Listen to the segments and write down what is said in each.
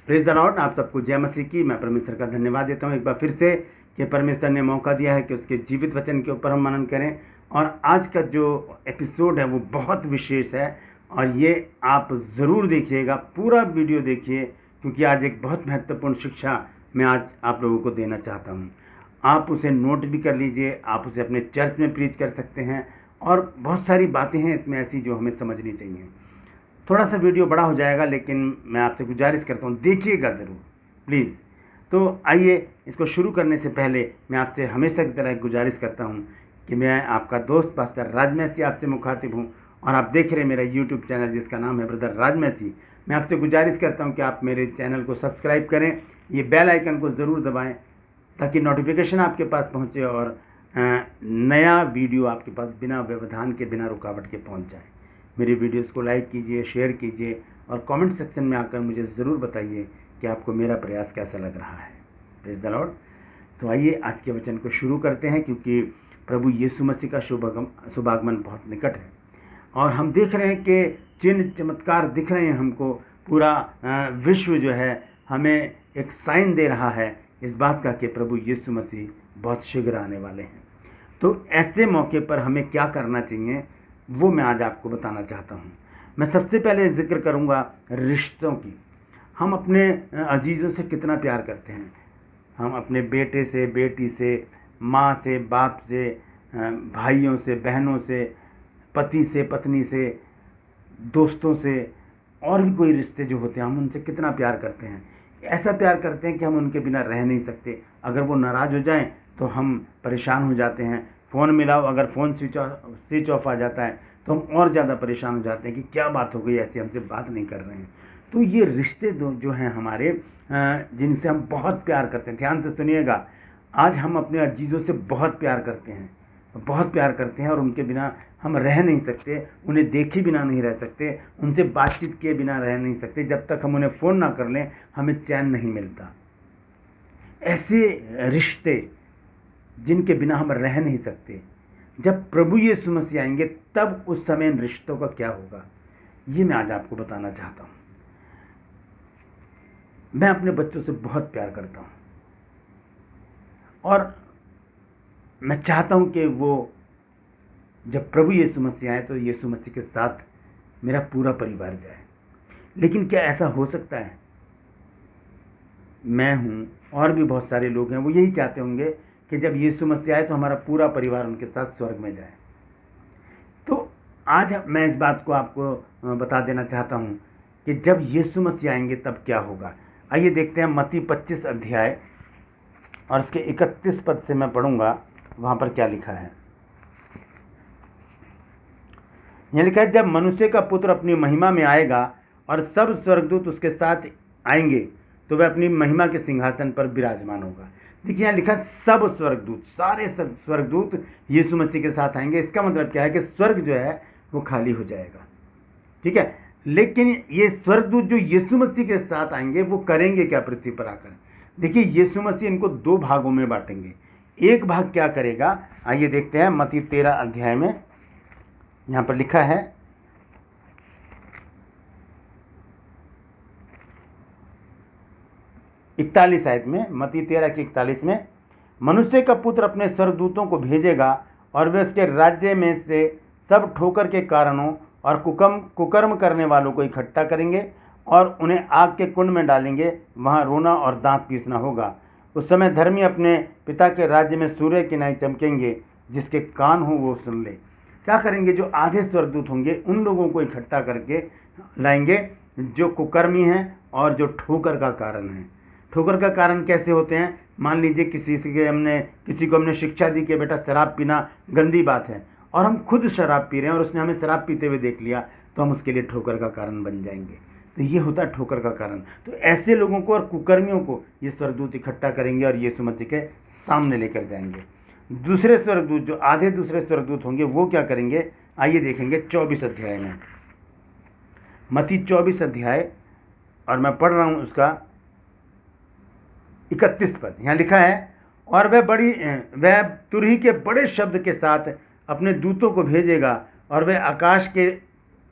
Praise the Lord. आप सबको जय मसीह की। मैं परमेश्वर का धन्यवाद देता हूँ एक बार फिर से कि परमेश्वर ने मौका दिया है कि उसके जीवित वचन के ऊपर हम मनन करें। और आज का जो एपिसोड है वो बहुत विशेष है और ये आप ज़रूर देखिएगा, पूरा वीडियो देखिए, क्योंकि आज एक बहुत महत्वपूर्ण शिक्षा मैं आज आप लोगों को देना चाहता हूँ। आप उसे नोट भी कर लीजिए, आप उसे अपने चर्च में प्रीच कर सकते हैं और बहुत सारी बातें हैं इसमें ऐसी जो हमें समझनी चाहिए। थोड़ा सा वीडियो बड़ा हो जाएगा, लेकिन मैं आपसे गुजारिश करता हूँ देखिएगा ज़रूर प्लीज़। तो आइए, इसको शुरू करने से पहले मैं आपसे हमेशा की तरह एक गुजारिश करता हूँ कि मैं आपका दोस्त पास्टर राजमैसी आपसे मुखातिब हूँ और आप देख रहे हैं मेरा यूट्यूब चैनल जिसका नाम है ब्रदर राजमैसी। मैं आपसे गुजारिश करता हूँ कि आप मेरे चैनल को सब्सक्राइब करें, ये बेल आइकन को ज़रूर दबाएँ ताकि नोटिफिकेशन आपके पास पहुँचे और नया वीडियो आपके पास बिना व्यवधान के, बिना रुकावट के पहुँच जाए। मेरी वीडियोस को लाइक कीजिए, शेयर कीजिए और कमेंट सेक्शन में आकर मुझे ज़रूर बताइए कि आपको मेरा प्रयास कैसा लग रहा है। Praise the Lord. तो आइए आज के वचन को शुरू करते हैं, क्योंकि प्रभु यीशु मसीह का शुभागमन बहुत निकट है और हम देख रहे हैं कि चिन्ह चमत्कार दिख रहे हैं हमको। पूरा विश्व जो है हमें एक साइन दे रहा है इस बात का कि प्रभु यीशु मसीह बहुत शीघ्र आने वाले हैं। तो ऐसे मौके पर हमें क्या करना चाहिए वो मैं आज आपको बताना चाहता हूँ। मैं सबसे पहले जिक्र करूँगा रिश्तों की। हम अपने अजीज़ों से कितना प्यार करते हैं। हम अपने बेटे से, बेटी से, माँ से, बाप से, भाइयों से, बहनों से, पति से, पत्नी से, दोस्तों से और भी कोई रिश्ते जो होते हैं हम उनसे कितना प्यार करते हैं। ऐसा प्यार करते हैं कि हम उनके बिना रह नहीं सकते। अगर वो नाराज़ हो जाएं तो हम परेशान हो जाते हैं। फ़ोन मिलाओ, अगर फ़ोन स्विच ऑफ आ जाता है तो हम और ज़्यादा परेशान हो जाते हैं कि क्या बात हो गई, ऐसे हमसे बात नहीं कर रहे हैं। तो ये रिश्ते जो हैं हमारे, जिनसे हम बहुत प्यार करते हैं, ध्यान से सुनिएगा। आज हम अपने अजीज़ों से बहुत प्यार करते हैं, बहुत प्यार करते हैं और उनके बिना हम रह नहीं सकते, उन्हें देखे बिना नहीं रह सकते, उनसे बातचीत किए बिना रह नहीं सकते। जब तक हम उन्हें फ़ोन ना कर लें हमें चैन नहीं मिलता। ऐसे रिश्ते जिनके बिना हम रह नहीं सकते, जब प्रभु यीशु मसीह आएंगे तब उस समय इन रिश्तों का क्या होगा, ये मैं आज आपको बताना चाहता हूँ। मैं अपने बच्चों से बहुत प्यार करता हूँ और मैं चाहता हूँ कि वो जब प्रभु यीशु मसीह आए तो यीशु मसीह के साथ मेरा पूरा परिवार जाए। लेकिन क्या ऐसा हो सकता है? मैं हूँ और भी बहुत सारे लोग हैं, वो यही चाहते होंगे कि जब यीशु मसीह आए तो हमारा पूरा परिवार उनके साथ स्वर्ग में जाए। तो आज मैं इस बात को आपको बता देना चाहता हूँ कि जब यीशु मसीह आएंगे तब क्या होगा। आइए देखते हैं मत्ती 25 अध्याय और उसके 31 पद से मैं पढ़ूंगा, वहाँ पर क्या लिखा है। यहाँ लिखा है, जब मनुष्य का पुत्र अपनी महिमा में आएगा और सब स्वर्गदूत उसके साथ आएंगे तो वह अपनी महिमा के सिंहासन पर विराजमान होगा। देखिए यहाँ लिखा सब स्वर्गदूत, सारे सब स्वर्गदूत यीशु मसीह के साथ आएंगे। इसका मतलब क्या है कि स्वर्ग जो है वो खाली हो जाएगा, ठीक है। लेकिन ये स्वर्गदूत जो यीशु मसीह के साथ आएंगे वो करेंगे क्या पृथ्वी पर आकर? देखिए यीशु मसीह इनको दो भागों में बांटेंगे। एक भाग क्या करेगा, आइए देखते हैं मत्ती 13 अध्याय में। यहाँ पर लिखा है, इकतालीस आयत में, मत्ती 13 की 41 में, मनुष्य का पुत्र अपने स्वर्गदूतों को भेजेगा और वे उसके राज्य में से सब ठोकर के कारणों और कुकर्म करने वालों को इकट्ठा करेंगे और उन्हें आग के कुंड में डालेंगे। वहाँ रोना और दांत पीसना होगा। उस समय धर्मी अपने पिता के राज्य में सूर्य की नाई चमकेंगे। जिसके कान हो वो सुन ले। क्या करेंगे? जो आधे स्वर्गदूत होंगे उन लोगों को इकट्ठा करके लाएंगे जो कुकर्मी हैं और जो ठोकर का कारण है। ठोकर का कारण कैसे होते हैं? मान लीजिए किसी को हमने शिक्षा दी कि बेटा शराब पीना गंदी बात है और हम खुद शराब पी रहे हैं और उसने हमें शराब पीते हुए देख लिया, तो हम उसके लिए ठोकर का कारण बन जाएंगे। तो ये होता है ठोकर का कारण। तो ऐसे लोगों को और कुकर्मियों को ये स्वर्गदूत इकट्ठा करेंगे और यीशु मसीह के सामने लेकर जाएंगे। दूसरे स्वर्गदूत, जो आधे दूसरे स्वर्गदूत होंगे, वो क्या करेंगे? आइए देखेंगे 24 अध्याय में, मत्ती 24 अध्याय, और मैं पढ़ रहा हूँ उसका 31 पद। यहाँ लिखा है, और वह तुरही के बड़े शब्द के साथ अपने दूतों को भेजेगा और वह आकाश के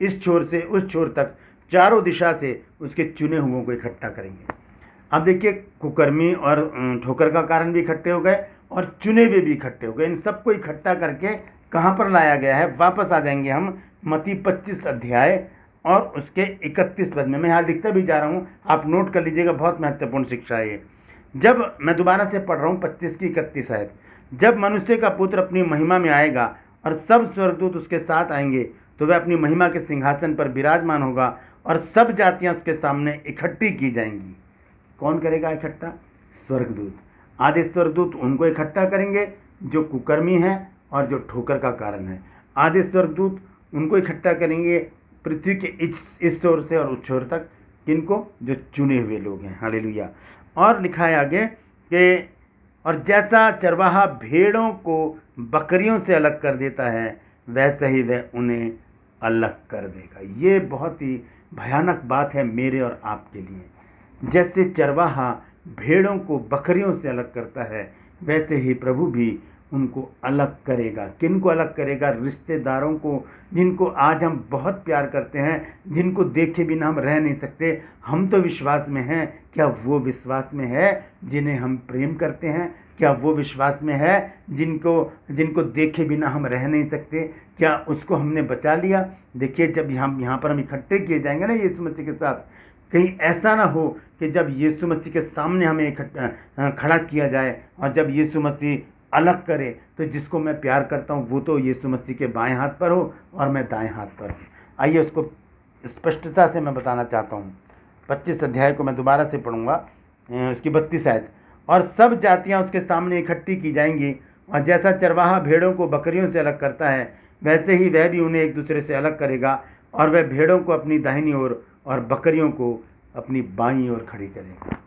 इस छोर से उस छोर तक चारों दिशा से उसके चुने हुओं को इकट्ठा करेंगे। अब देखिए, कुकर्मी और ठोकर का कारण भी इकट्ठे हो गए और चुने हुए भी इकट्ठे हो गए। इन सबको इकट्ठा करके कहाँ पर लाया गया है? वापस आ जाएंगे हम मत्ती 25 अध्याय और उसके 31 पद में। मैं यहाँ लिखता भी जा रहा हूँ, आप नोट कर लीजिएगा, बहुत महत्वपूर्ण शिक्षा है ये। जब मैं दोबारा से पढ़ रहा हूँ 25 की 31 आयत, जब मनुष्य का पुत्र अपनी महिमा में आएगा और सब स्वर्गदूत उसके साथ आएंगे, तो वह अपनी महिमा के सिंहासन पर विराजमान होगा और सब जातियां उसके सामने इकट्ठी की जाएंगी। कौन करेगा इकट्ठा? स्वर्गदूत। आधे स्वर्गदूत उनको इकट्ठा करेंगे जो कुकर्मी हैं और जो ठोकर का कारण है। आधे स्वर्गदूत उनको इकट्ठा करेंगे पृथ्वी के इस ओर से और उस छोर तक, किनको? जो चुने हुए लोग हैं। हालेलुया। और लिखा है आगे कि और जैसा चरवाहा भेड़ों को बकरियों से अलग कर देता है, वैसे ही वह उन्हें अलग कर देगा। ये बहुत ही भयानक बात है मेरे और आपके लिए। जैसे चरवाहा भेड़ों को बकरियों से अलग करता है, वैसे ही प्रभु भी उनको अलग करेगा। किनको अलग करेगा? रिश्तेदारों को, जिनको आज हम बहुत प्यार करते हैं, जिनको देखे बिना हम रह नहीं सकते। हम तो विश्वास में हैं, क्या वो विश्वास में है जिन्हें हम प्रेम करते हैं? क्या वो विश्वास में है जिनको देखे बिना हम रह नहीं सकते? क्या उसको हमने बचा लिया? देखिए, जब हम यहाँ पर हम इकट्ठे किए जाएंगे ना यीशु मसीह के साथ, कहीं ऐसा ना हो कि जब यीशु मसीह के सामने हमें खड़ा किया जाए और जब यीशु मसीह अलग करे, तो जिसको मैं प्यार करता हूँ वो तो यीशु मसीह के बाएं हाथ पर हो और मैं दाएं हाथ पर हूँ। आइए उसको स्पष्टता से मैं बताना चाहता हूँ। 25 अध्याय को मैं दोबारा से पढ़ूंगा, उसकी 32 आयत। और सब जातियाँ उसके सामने इकट्ठी की जाएंगी, और जैसा चरवाहा भेड़ों को बकरियों से अलग करता है, वैसे ही वह भी उन्हें एक दूसरे से अलग करेगा। और वह भेड़ों को अपनी दाहिनी ओर और बकरियों को अपनी बाईं ओर खड़ी करेगा।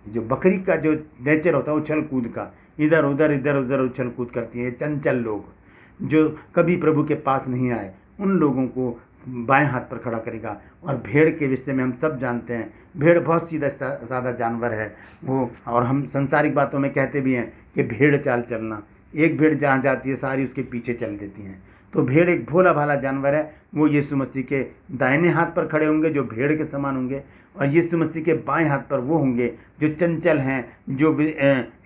जो बकरी का जो नेचर होता है उछल कूद का, इधर उधर उछल कूद करती है, चंचल लोग जो कभी प्रभु के पास नहीं आए, उन लोगों को बाएं हाथ पर खड़ा करेगा। और भेड़ के विषय में हम सब जानते हैं, भेड़ बहुत सीधा सादा जानवर है वो, और हम संसारिक बातों में कहते भी हैं कि भेड़ चाल चलना। एक भेड़ जहाँ जाती है सारी उसके पीछे चल देती हैं। तो भेड़ एक भोला भाला जानवर है। वो यीशु मसीह के दाहिने हाथ पर खड़े होंगे जो भेड़ के समान होंगे, और यीशु मसीह के बाएं हाथ पर वो होंगे जो चंचल हैं, जो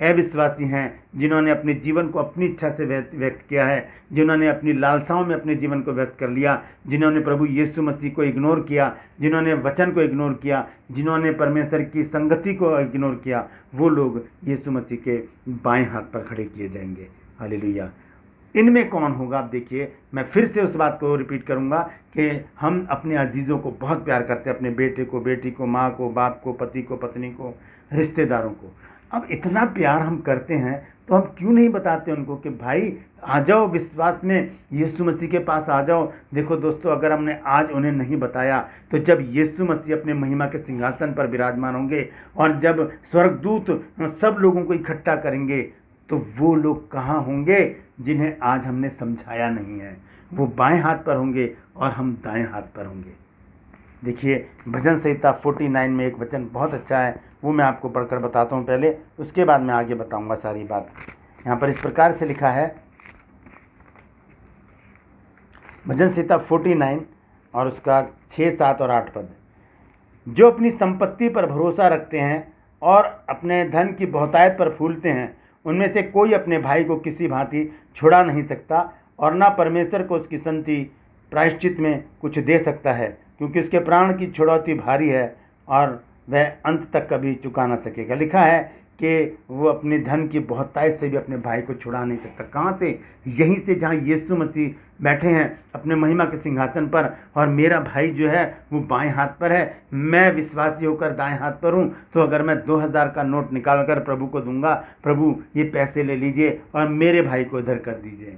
अविश्वासी हैं, जिन्होंने अपने जीवन को अपनी इच्छा से व्यक्त किया है, जिन्होंने अपनी लालसाओं में अपने जीवन को व्यक्त कर लिया, जिन्होंने प्रभु यीशु मसीह को इग्नोर किया, जिन्होंने वचन को इग्नोर किया, जिन्होंने परमेश्वर की संगति को इग्नोर किया, वो लोग यीशु मसीह के बाएं हाथ पर खड़े किए जाएंगे। हालेलुया। इनमें कौन होगा? आप देखिए, मैं फिर से उस बात को रिपीट करूंगा कि हम अपने अजीज़ों को बहुत प्यार करते हैं, अपने बेटे को, बेटी को, माँ को, बाप को, पति को, पत्नी को, रिश्तेदारों को। अब इतना प्यार हम करते हैं तो हम क्यों नहीं बताते उनको कि भाई आ जाओ विश्वास में, यीशु मसीह के पास आ जाओ। देखो दोस्तों, अगर हमने आज उन्हें नहीं बताया तो जब यीशु मसीह अपने महिमा के सिंहासन पर विराजमान होंगे और जब स्वर्गदूत सब लोगों को इकट्ठा करेंगे, तो वो लोग कहाँ होंगे जिन्हें आज हमने समझाया नहीं है? वो बाएं हाथ पर होंगे और हम दाएं हाथ पर होंगे। देखिए, भजन संहिता 49 में एक वचन बहुत अच्छा है, वो मैं आपको पढ़कर बताता हूँ पहले, उसके बाद मैं आगे बताऊँगा सारी बात। यहाँ पर इस प्रकार से लिखा है, भजन संहिता 49 और उसका 6, 7 और 8 पद। जो अपनी संपत्ति पर भरोसा रखते हैं और अपने धन की बहुतायत पर फूलते हैं, उनमें से कोई अपने भाई को किसी भांति छुड़ा नहीं सकता, और ना परमेश्वर को उसकी संति प्रायश्चित में कुछ दे सकता है, क्योंकि उसके प्राण की छुड़ौती भारी है और वह अंत तक कभी चुका ना सकेगा। लिखा है कि वो अपने धन की बहुतायत से भी अपने भाई को छुड़ा नहीं सकता। कहाँ से? यहीं से जहाँ यीशु मसीह बैठे हैं अपने महिमा के सिंहासन पर, और मेरा भाई जो है वो बाएं हाथ पर है, मैं विश्वासी होकर दाएं हाथ पर हूँ। तो अगर मैं 2000 का नोट निकाल कर प्रभु को दूंगा, प्रभु ये पैसे ले लीजिए और मेरे भाई को इधर कर दीजिए,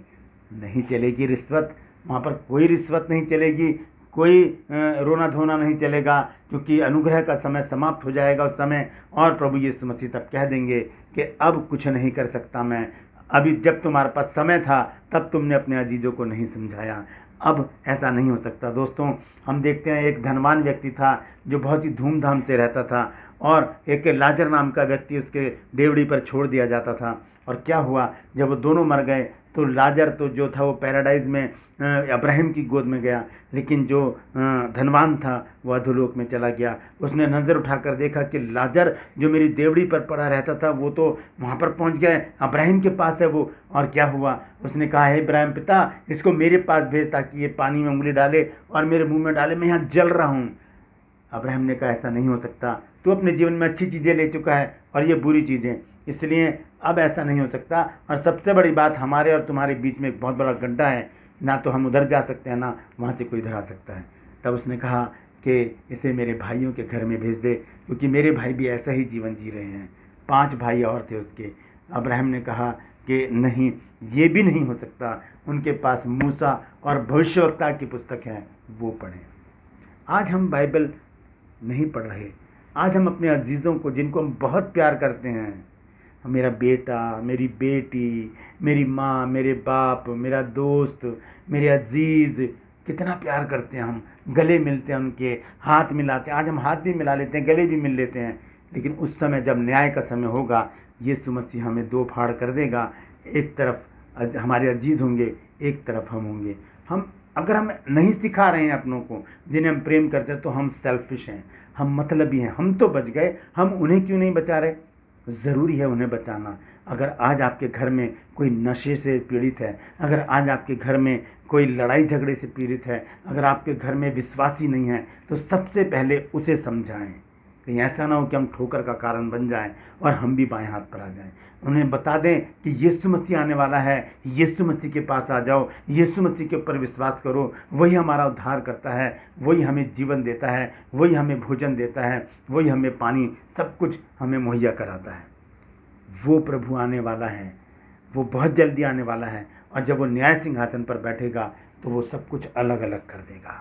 नहीं चलेगी रिश्वत। वहाँ पर कोई रिश्वत नहीं चलेगी, कोई रोना धोना नहीं चलेगा, क्योंकि अनुग्रह का समय समाप्त हो जाएगा उस समय। और प्रभु यीशु मसीह तब कह देंगे कि अब कुछ नहीं कर सकता मैं, अभी जब तुम्हारे पास समय था तब तुमने अपने अजीजों को नहीं समझाया, अब ऐसा नहीं हो सकता। दोस्तों, हम देखते हैं एक धनवान व्यक्ति था जो बहुत ही धूमधाम से रहता था, और एक लाजर नाम का व्यक्ति उसके डेवड़ी पर छोड़ दिया जाता था। और क्या हुआ? जब वो दोनों मर गए तो लाजर तो जो था वो पैराडाइज में अब्राहम की गोद में गया, लेकिन जो धनवान था वह अधोलोक में चला गया। उसने नज़र उठाकर देखा कि लाजर जो मेरी देवड़ी पर पड़ा रहता था वो तो वहाँ पर पहुँच गया, अब्राहम के पास है वो। और क्या हुआ, उसने कहा, हे इब्राहिम पिता, इसको मेरे पास भेज ताकि ये पानी में उंगली डाले और मेरे मुंह में डाले, मैं यहाँ जल रहा हूँ। अब्राहम ने कहा, ऐसा नहीं हो सकता, तू अपने जीवन में अच्छी चीज़ें ले चुका है और ये बुरी चीज़ें, इसलिए अब ऐसा नहीं हो सकता। और सबसे बड़ी बात, हमारे और तुम्हारे बीच में एक बहुत बड़ा गड्ढा है, ना तो हम उधर जा सकते हैं ना वहाँ से कोई इधर आ सकता है। तब उसने कहा कि इसे मेरे भाइयों के घर में भेज दे, क्योंकि मेरे भाई भी ऐसा ही जीवन जी रहे हैं। 5 भाई और थे उसके। अब्राहम ने कहा कि नहीं, ये भी नहीं हो सकता, उनके पास मूसा और भविष्यवक्ता की पुस्तक है, वो पढ़ें। आज हम बाइबल नहीं पढ़ रहे। आज हम अपने अजीज़ों को, जिनको हम बहुत प्यार करते हैं, मेरा बेटा, मेरी बेटी, मेरी माँ, मेरे बाप, मेरा दोस्त, मेरे अजीज़, कितना प्यार करते हैं हम, गले मिलते हैं उनके, हाथ मिलाते हैं। आज हम हाथ भी मिला लेते हैं, गले भी मिल लेते हैं, लेकिन उस समय जब न्याय का समय होगा, यीशु मसीह हमें दो फाड़ कर देगा। एक तरफ हमारे अजीज़ होंगे, एक तरफ हम होंगे। अगर हम नहीं सिखा रहे हैं अपनों को, जिन्हें हम प्रेम करते हैं, तो हम सेल्फिश हैं, हम मतलबी हैं। हम तो बच गए, हम उन्हें क्यों नहीं बचा रहे? ज़रूरी है उन्हें बचाना। अगर आज आपके घर में कोई नशे से पीड़ित है, अगर आज आपके घर में कोई लड़ाई झगड़े से पीड़ित है, अगर आपके घर में विश्वासी नहीं है, तो सबसे पहले उसे समझाएं। कहीं ऐसा ना हो कि हम ठोकर का कारण बन जाएं और हम भी बाएं हाथ पर आ जाएं। उन्हें बता दें कि यीशु मसीह आने वाला है, यीशु मसीह के पास आ जाओ, यीशु मसीह के ऊपर विश्वास करो। वही हमारा उद्धार करता है, वही हमें जीवन देता है, वही हमें भोजन देता है, वही हमें पानी, सब कुछ हमें मुहैया कराता है। वो प्रभु आने वाला है, वो बहुत जल्दी आने वाला है, और जब वो न्याय सिंहासन पर बैठेगा तो वो सब कुछ अलग अलग कर देगा।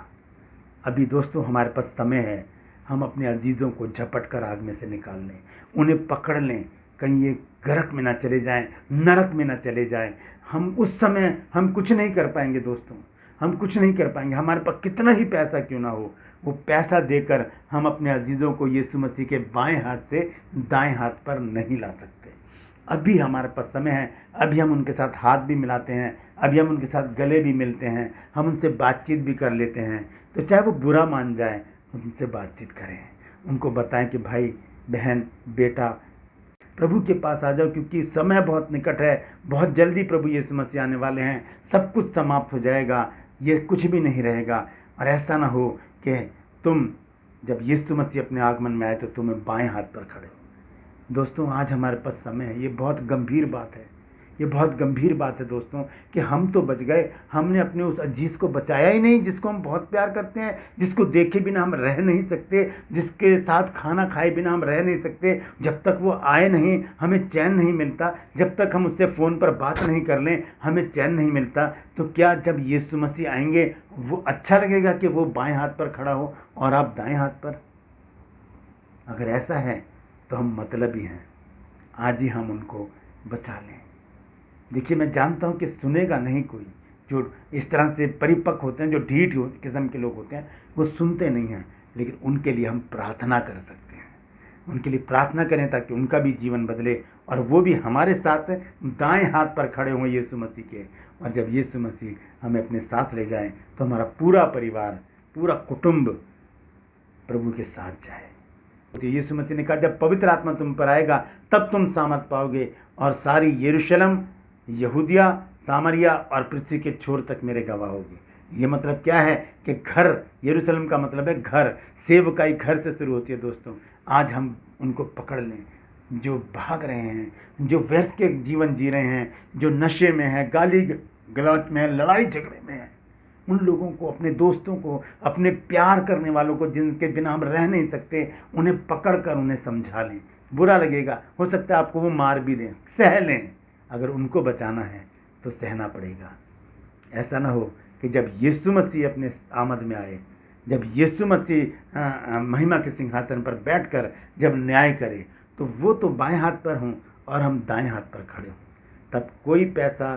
अभी दोस्तों हमारे पास समय है, हम अपने अजीज़ों को झपट कर आग में से निकाल लें, उन्हें पकड़ लें, कहीं ये गर्क में ना चले जाएं, नरक में ना चले जाएं। हम उस समय हम कुछ नहीं कर पाएंगे दोस्तों, हम कुछ नहीं कर पाएंगे। हमारे पास कितना ही पैसा क्यों ना हो, वो पैसा देकर हम अपने अजीज़ों को यीशु मसीह के बाएं हाथ से दाएं हाथ पर नहीं ला सकते। अभी हमारे पास समय है, अभी हम उनके साथ हाथ भी मिलाते हैं, अभी हम उनके साथ गले भी मिलते हैं, हम उनसे बातचीत भी कर लेते हैं। तो चाहे वो बुरा मान जाए, उनसे बातचीत करें, उनको बताएं कि भाई, बहन, बेटा, प्रभु के पास आ जाओ, क्योंकि समय बहुत निकट है, बहुत जल्दी प्रभु यीशु मसीह आने वाले हैं, सब कुछ समाप्त हो जाएगा, ये कुछ भी नहीं रहेगा। और ऐसा ना हो कि तुम जब यीशु मसीह अपने आगमन में आए तो तुम्हें बाएं हाथ पर खड़े हो। दोस्तों आज हमारे पास समय है, ये बहुत गंभीर बात है, ये बहुत गंभीर बात है दोस्तों, कि हम तो बच गए, हमने अपने उस अजीज़ को बचाया ही नहीं, जिसको हम बहुत प्यार करते हैं, जिसको देखे बिना हम रह नहीं सकते, जिसके साथ खाना खाए बिना हम रह नहीं सकते। जब तक वो आए नहीं, हमें चैन नहीं मिलता, जब तक हम उससे फ़ोन पर बात नहीं कर लें, हमें चैन नहीं मिलता। तो क्या जब यीशु मसीह आएंगे, वो अच्छा लगेगा कि वो बाएं हाथ पर खड़ा हो और आप दाएं हाथ पर? अगर ऐसा है तो हम मतलबी हैं, आज ही हम उनको बचा लें। देखिए, मैं जानता हूँ कि सुनेगा नहीं कोई, जो इस तरह से परिपक्व होते हैं, जो ढीठ किस्म के लोग होते हैं, वो सुनते नहीं हैं, लेकिन उनके लिए हम प्रार्थना कर सकते हैं। उनके लिए प्रार्थना करें ताकि उनका भी जीवन बदले और वो भी हमारे साथ दाएं हाथ पर खड़े हों यीशु मसीह के। और जब यीशु मसीह हमें अपने साथ ले जाएं तो हमारा पूरा परिवार, पूरा कुटुंब प्रभु के साथ जाए। तो यीशु मसीह ने कहा, जब पवित्र आत्मा तुम पर आएगा तब तुम सामर्थ पाओगे, और सारी यरूशलेम, यहूदिया, सामरिया और पृथ्वी के छोर तक मेरे गवाह होगे। ये मतलब क्या है कि घर, यरूशलेम का मतलब है घर, सेवकाई घर से शुरू होती है दोस्तों। आज हम उनको पकड़ लें जो भाग रहे हैं, जो व्यर्थ के जीवन जी रहे हैं, जो नशे में है, गाली गलौज में है, लड़ाई झगड़े में है। उन लोगों को, अपने दोस्तों को, अपने प्यार करने वालों को, जिनके बिना हम रह नहीं सकते, उन्हें पकड़ कर उन्हें समझा लें। बुरा लगेगा, हो सकता है आपको वो मार भी दें, सह लें। अगर उनको बचाना है तो सहना पड़ेगा। ऐसा ना हो कि जब यीशु मसीह अपने आमद में आए, जब यीशु मसीह महिमा के सिंहासन पर बैठकर जब न्याय करे, तो वो तो बाएं हाथ पर हों और हम दाएं हाथ पर खड़े हों। तब कोई पैसा,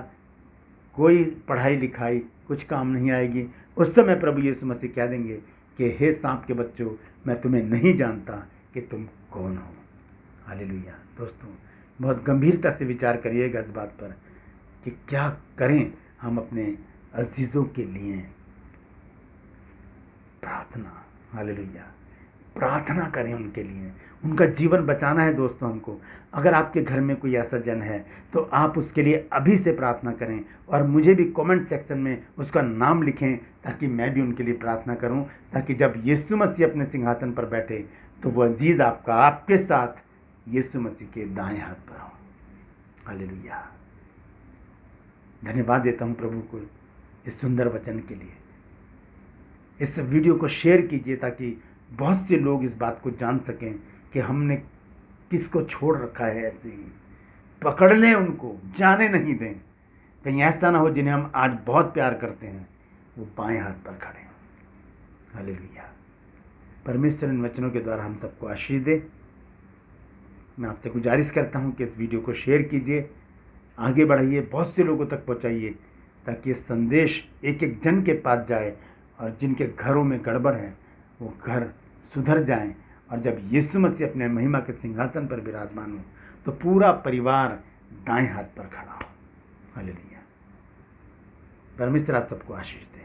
कोई पढ़ाई लिखाई कुछ काम नहीं आएगी। उस समय प्रभु यीशु मसीह कह देंगे कि हे सांप के बच्चों, मैं तुम्हें नहीं जानता कि तुम कौन हो। हालेलुया। दोस्तों बहुत गंभीरता से विचार करिएगा इस बात पर। कि क्या करें हम अपने अजीज़ों के लिए। प्रार्थना, हालेलुया, प्रार्थना करें उनके लिए। उनका जीवन बचाना है दोस्तों हमको। अगर आपके घर में कोई ऐसा जन है तो आप उसके लिए अभी से प्रार्थना करें और मुझे भी कमेंट सेक्शन में उसका नाम लिखें, ताकि मैं भी उनके लिए प्रार्थना करूं, ताकि जब यीशु मसीह अपने सिंहासन पर बैठे तो वह अजीज़ आपका आपके साथ यीशु मसीह के दाएं हाथ पर हो। हालेलुया। धन्यवाद देता हूं प्रभु को इस सुंदर वचन के लिए। इस वीडियो को शेयर कीजिए ताकि बहुत से लोग इस बात को जान सकें कि हमने किसको छोड़ रखा है। ऐसे ही पकड़ लें उनको, जाने नहीं दें। कहीं ऐसा ना हो जिन्हें हम आज बहुत प्यार करते हैं वो बाएं हाथ पर खड़े हैं। हालेलुया। परमेश्वर इन वचनों के द्वारा हम सबको आशीष दे। मैं आपसे गुजारिश करता हूं कि इस वीडियो को शेयर कीजिए, आगे बढ़ाइए, बहुत से लोगों तक पहुंचाइए, ताकि ये संदेश एक एक जन के पास जाए और जिनके घरों में गड़बड़ है वो घर सुधर जाएं। और जब यीशु मसीह अपने महिमा के सिंहासन पर विराजमान हो तो पूरा परिवार दाएं हाथ पर खड़ा हो। हालेलुया। परमेश्वर आप सबको आशीष दे।